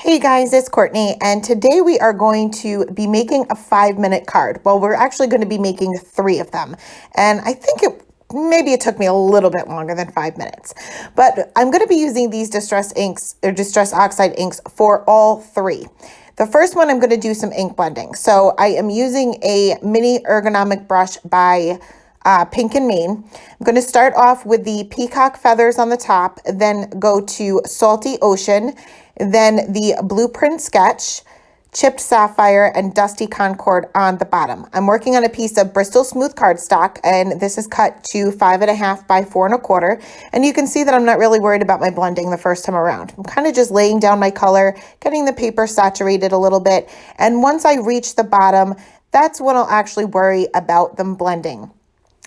Hey guys, it's Courtney, and today we are going to be making a 5-minute card. Well, we're actually going to be making 3 of them, and I think maybe it took me a little bit longer than 5 minutes. But I'm going to be using these distress inks or distress oxide inks for all 3. The first one, I'm going to do some ink blending. So I am using a mini ergonomic brush by Pink and Main. I'm going to start off with the peacock feathers on the top, then go to Salty Ocean, then the Blueprint Sketch, Chipped Sapphire, and Dusty Concord on the bottom. I'm working on a piece of Bristol Smooth cardstock, and this is cut to 5.5 by 4.25. And you can see that I'm not really worried about my blending the first time around. I'm kind of just laying down my color, getting the paper saturated a little bit. And once I reach the bottom, that's when I'll actually worry about them blending.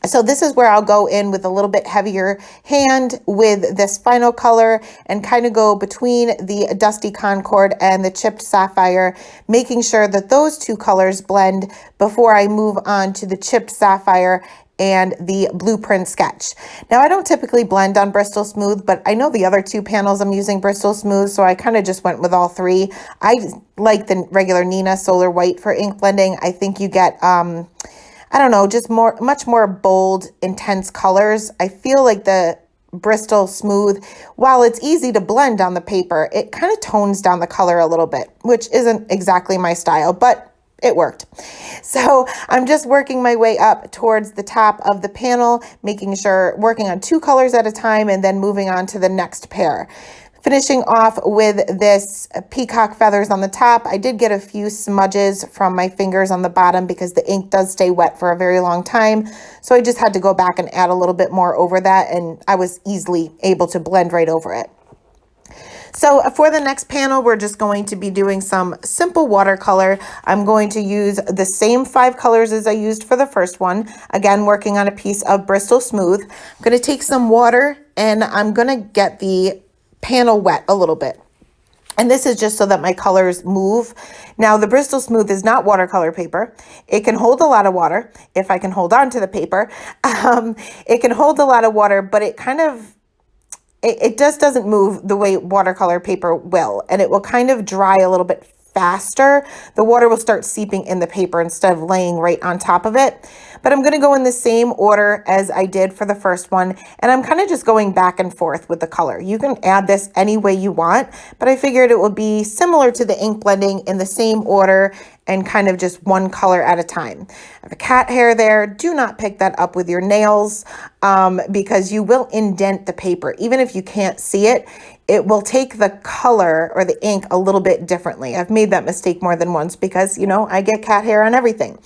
So this is where I'll go in with a little bit heavier hand with this final color and kind of go between the Dusty Concord and the Chipped Sapphire, making sure that those 2 colors blend before I move on to the Chipped Sapphire and the Blueprint Sketch. Now, I don't typically blend on Bristol Smooth, but I know the other 2 panels I'm using Bristol Smooth, so I kind of just went with all 3. I like the regular Nina Solar White for ink blending. I think you get I don't know, just much more bold, intense colors. I feel like the Bristol Smooth, while it's easy to blend on the paper, it kind of tones down the color a little bit, which isn't exactly my style, but it worked. So I'm just working my way up towards the top of the panel, making sure, working on 2 colors at a time, and then moving on to the next pair. Finishing off with this peacock feathers on the top. I did get a few smudges from my fingers on the bottom because the ink does stay wet for a very long time. So I just had to go back and add a little bit more over that, and I was easily able to blend right over it. So for the next panel, we're just going to be doing some simple watercolor. I'm going to use the same 5 colors as I used for the first one. Again, working on a piece of Bristol Smooth. I'm going to take some water and I'm going to get the panel wet a little bit. And this is just so that my colors move. Now, the Bristol Smooth is not watercolor paper. It can hold a lot of water if I can hold on to the paper. It can hold a lot of water, but it kind of, it just doesn't move the way watercolor paper will. And it will kind of dry a little bit faster. The water will start seeping in the paper instead of laying right on top of it. But I'm going to go in the same order as I did for the first one. And I'm kind of just going back and forth with the color. You can add this any way you want, but I figured it would be similar to the ink blending in the same order and kind of just 1 color at a time. I have a cat hair there. Do not pick that up with your nails because you will indent the paper. Even if you can't see it, it will take the color or the ink a little bit differently. I've made that mistake more than once because, you know, I get cat hair on everything.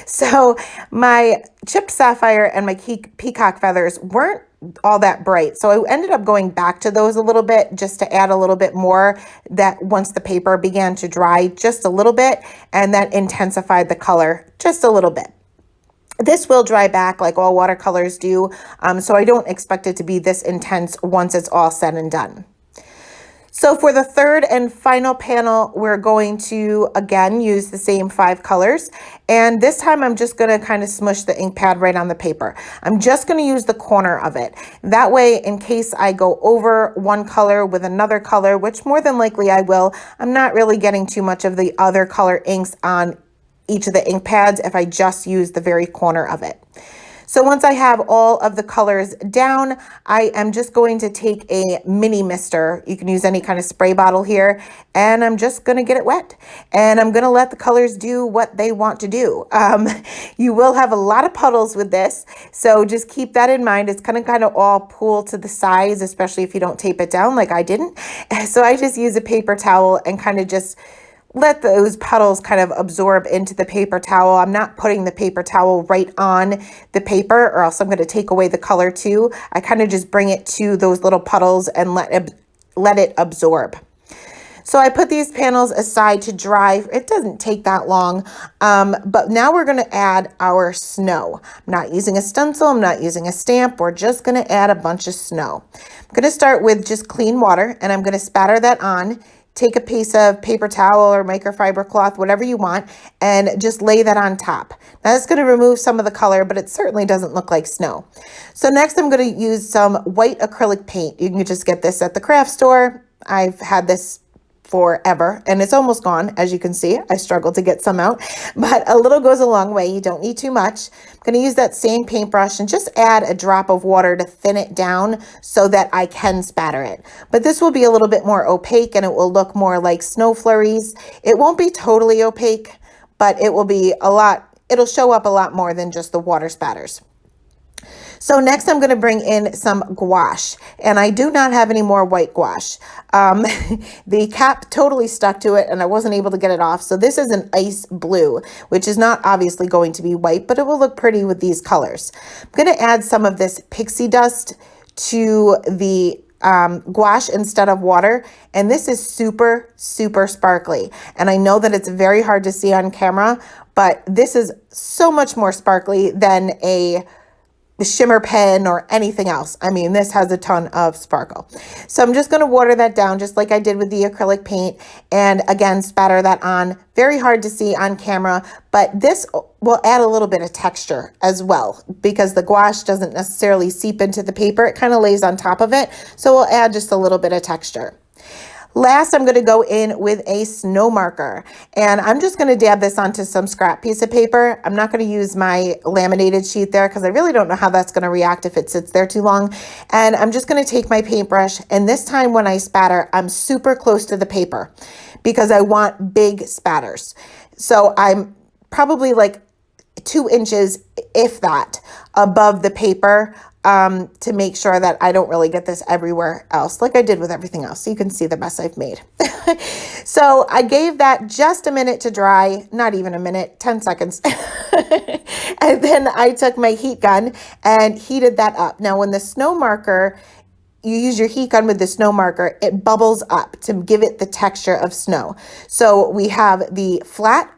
So my Chipped Sapphire and my peacock feathers weren't all that bright. So I ended up going back to those a little bit just to add a little bit more that once the paper began to dry just a little bit, and that intensified the color just a little bit. This will dry back like all watercolors do, so I don't expect it to be this intense once it's all said and done. So for the third and final panel, we're going to, again, use the same 5 colors. And this time I'm just going to kind of smush the ink pad right on the paper. I'm just going to use the corner of it. That way, in case I go over one color with another color, which more than likely I will, I'm not really getting too much of the other color inks on each of the ink pads if I just use the very corner of it. So once I have all of the colors down, I am just going to take a mini mister. You can use any kind of spray bottle here, and I'm just going to get it wet. And I'm going to let the colors do what they want to do. You will have a lot of puddles with this, so just keep that in mind. It's going to kind of all pool to the sides, especially if you don't tape it down like I didn't. So I just use a paper towel and kind of just let those puddles kind of absorb into the paper towel. I'm not putting the paper towel right on the paper or else I'm going to take away the color too. I kind of just bring it to those little puddles and let it absorb. So I put these panels aside to dry. It doesn't take that long, but now we're going to add our snow. I'm not using a stencil. I'm not using a stamp. We're just going to add a bunch of snow. I'm going to start with just clean water, and I'm going to spatter that on. Take a piece of paper towel or microfiber cloth, whatever you want, and just lay that on top. Now that's going to remove some of the color, but it certainly doesn't look like snow. So next I'm going to use some white acrylic paint. You can just get this at the craft store. I've had this forever, and it's almost gone. As you can see, I struggled to get some out, but a little goes a long way. You don't need too much. I'm going to use that same paintbrush and just add a drop of water to thin it down so that I can spatter it. But this will be a little bit more opaque and it will look more like snow flurries. It won't be totally opaque, but it will be it'll show up a lot more than just the water spatters. So next I'm going to bring in some gouache, and I do not have any more white gouache. The cap totally stuck to it and I wasn't able to get it off. So this is an ice blue, which is not obviously going to be white, but it will look pretty with these colors. I'm going to add some of this pixie dust to the gouache instead of water, and this is super sparkly, and I know that it's very hard to see on camera, but this is so much more sparkly than a shimmer pen or anything else. I mean, this has a ton of sparkle. So I'm just going to water that down just like I did with the acrylic paint, and again spatter that on. Very hard to see on camera, but this will add a little bit of texture as well because the gouache doesn't necessarily seep into the paper. It kind of lays on top of it, so we'll add just a little bit of texture. Last, I'm going to go in with a snow marker, and I'm just going to dab this onto some scrap piece of paper. I'm not going to use my laminated sheet there because I really don't know how that's going to react if it sits there too long. And I'm just going to take my paintbrush, and this time when I spatter, I'm super close to the paper because I want big spatters. So I'm probably like 2 inches, if that, above the paper, to make sure that I don't really get this everywhere else like I did with everything else. So you can see the mess I've made. So I gave that just a minute to dry, not even a minute, 10 seconds. And then I took my heat gun and heated that up. Now when the snow marker, you use your heat gun with the snow marker, it bubbles up to give it the texture of snow. So we have the flat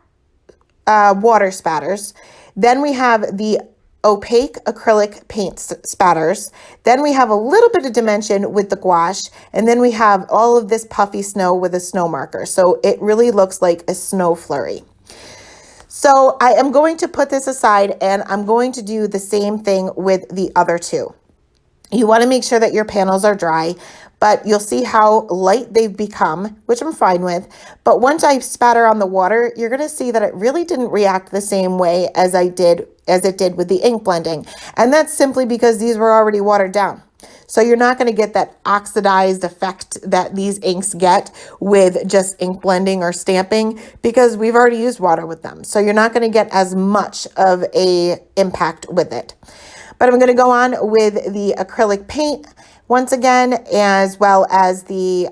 water spatters, then we have the opaque acrylic paint spatters. Then we have a little bit of dimension with the gouache, and then we have all of this puffy snow with a snow marker. So it really looks like a snow flurry. So I am going to put this aside and I'm going to do the same thing with the other two. You want to make sure that your panels are dry, but you'll see how light they've become, which I'm fine with. But once I spatter on the water, you're going to see that it really didn't react the same way as it did with the ink blending. And that's simply because these were already watered down. So you're not going to get that oxidized effect that these inks get with just ink blending or stamping because we've already used water with them. So you're not going to get as much of a impact with it. But I'm going to go on with the acrylic paint once again, as well as the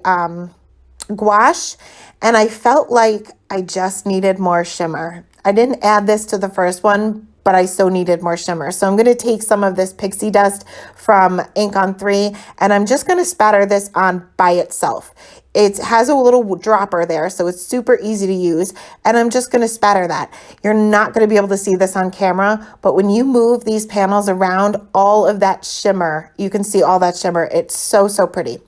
gouache. And I felt like I just needed more shimmer. I didn't add this to the first one, but I so needed more shimmer. So I'm going to take some of this pixie dust from Ink on 3, and I'm just going to spatter this on by itself. It has a little dropper there, so it's super easy to use, and I'm just going to spatter that. You're not going to be able to see this on camera, but when you move these panels around, all of that shimmer, you can see all that shimmer. It's so pretty.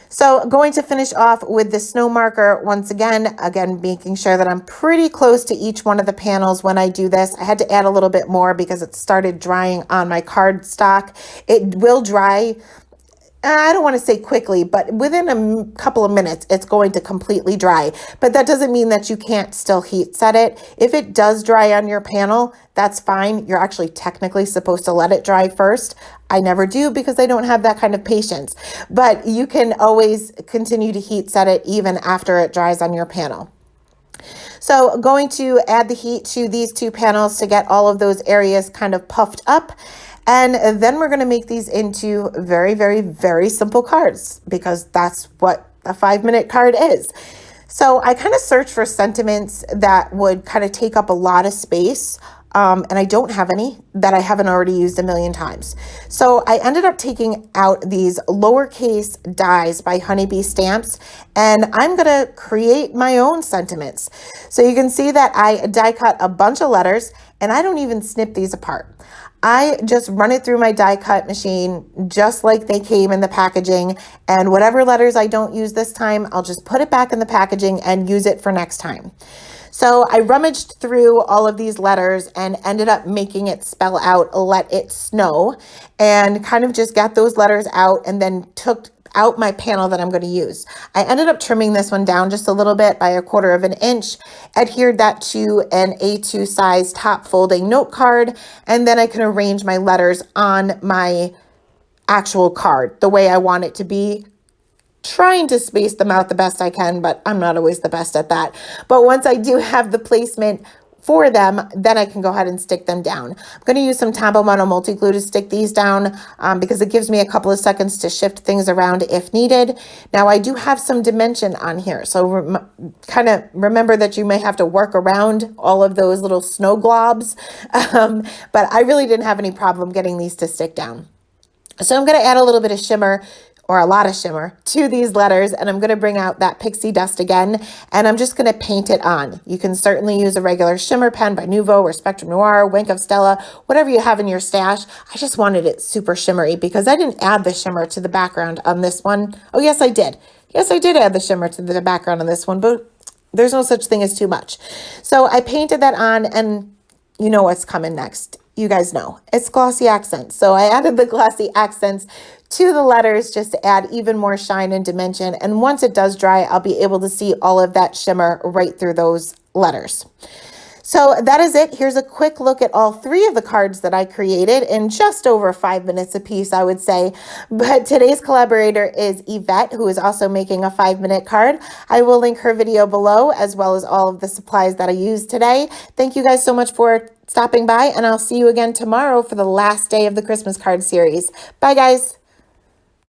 So going to finish off with the snow marker once again, making sure that I'm pretty close to each one of the panels when I do this. I had to add a little bit more because it started drying on my cardstock. It will dry, I don't want to say quickly, but within a couple of minutes, it's going to completely dry. But that doesn't mean that you can't still heat set it. If it does dry on your panel, that's fine. You're actually technically supposed to let it dry first. I never do because I don't have that kind of patience. But you can always continue to heat set it even after it dries on your panel. So going to add the heat to these two panels to get all of those areas kind of puffed up. And then we're going to make these into very simple cards because that's what a 5-minute card is. So I kind of searched for sentiments that would kind of take up a lot of space. And I don't have any that I haven't already used a million times. So I ended up taking out these lowercase dies by Honeybee Stamps, and I'm going to create my own sentiments. So you can see that I die cut a bunch of letters, and I don't even snip these apart. I just run it through my die cut machine just like they came in the packaging, and whatever letters I don't use this time, I'll just put it back in the packaging and use it for next time. So I rummaged through all of these letters and ended up making it spell out "Let It Snow," and kind of just got those letters out and then took out my panel that I'm going to use. I ended up trimming this one down just a little bit by 1/4 of an inch, adhered that to an A2 size top folding note card, and then I can arrange my letters on my actual card the way I want it to be, trying to space them out the best I can, but I'm not always the best at that. But once I do have the placement for them, then I can go ahead and stick them down. I'm going to use some Tombow Mono multi-glue to stick these down because it gives me a couple of seconds to shift things around if needed. Now I do have some dimension on here, so kind of remember that you may have to work around all of those little snow globs, but I really didn't have any problem getting these to stick down. So I'm going to add a little bit of shimmer, or a lot of shimmer, to these letters, and I'm going to bring out that pixie dust again, and I'm just going to paint it on. You can certainly use a regular shimmer pen by Nuvo or Spectrum Noir, Wink of Stella, whatever you have in your stash. I just wanted it super shimmery because I didn't add the shimmer to the background on this one. Oh, yes, I did. Yes, I did add the shimmer to the background on this one, but there's no such thing as too much. So I painted that on, and you know what's coming next. You guys know it's glossy accents. So I added the glossy accents to the letters just to add even more shine and dimension. And once it does dry, I'll be able to see all of that shimmer right through those letters. So that is it. Here's a quick look at all 3 of the cards that I created in just over 5 minutes a piece, I would say. But today's collaborator is Yvette, who is also making a 5-minute card. I will link her video below, as well as all of the supplies that I used today. Thank you guys so much for stopping by, and I'll see you again tomorrow for the last day of the Christmas card series. Bye, guys.